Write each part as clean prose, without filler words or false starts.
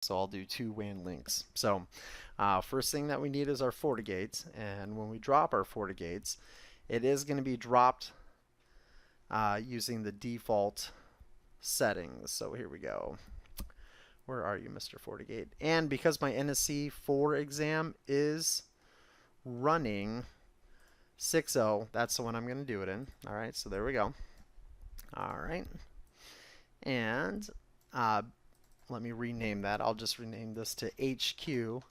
So I'll do 2 WAN links. So first thing that we need is our FortiGates, and when we drop our FortiGates, it is going to be dropped using the default settings. So here we go. Where are you, Mr. FortiGate? And because my NSC 4 exam is running 6.0, that's the one I'm going to do it in. All right, so there we go. All right. And let me rename that. I'll just rename this to HQ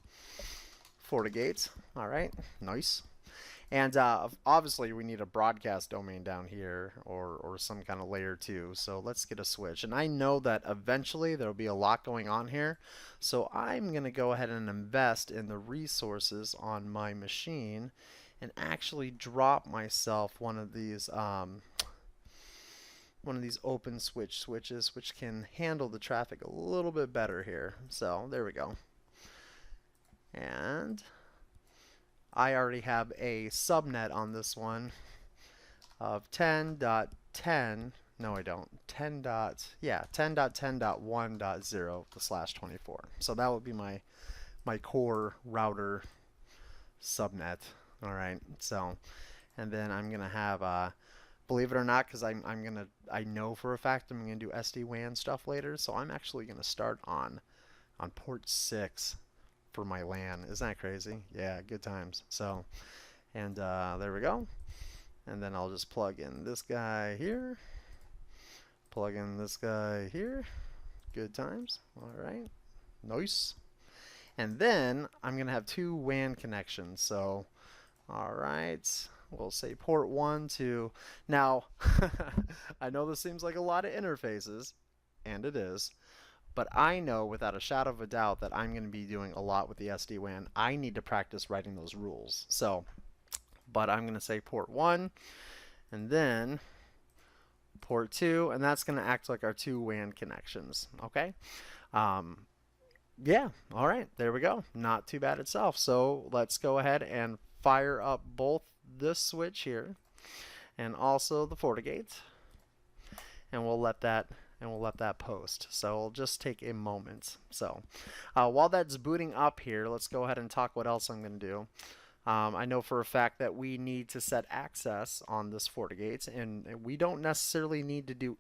FortiGate. All right, nice. And obviously we need a broadcast domain down here or some kind of layer 2. So let's get a switch. And I know that eventually there'll be a lot going on here. So I'm going to go ahead and invest in the resources on my machine and actually drop myself one of these open switch switches, which can handle the traffic a little bit better here. So there we go. And I already have a subnet on this one of 10.10. No, I don't. 10.10.1.0/24. So that would be my core router subnet. All right. So, and then I'm gonna have believe it or not, because I know for a fact I'm gonna do SD-WAN stuff later. So I'm actually gonna start on port 6 for my LAN. Isn't that crazy? Yeah, good times. So, and there we go. And then I'll just plug in this guy here. Plug in this guy here. Good times. All right. Nice. And then I'm going to have 2 WAN connections. So, all right. We'll say port 1 to... Now, I know this seems like a lot of interfaces, and it is. But I know without a shadow of a doubt that I'm going to be doing a lot with the SD-WAN. I need to practice writing those rules. So, but I'm going to say port 1 and then port 2, and that's going to act like our 2 WAN connections. Okay? Yeah, all right, there we go. Not too bad itself. So let's go ahead and fire up both this switch here and also the FortiGate, and we'll let that post. So it'll just take a moment. So while that's booting up here, let's go ahead and talk what else I'm going to do. I know for a fact that we need to set access on this FortiGate, and we don't necessarily need to do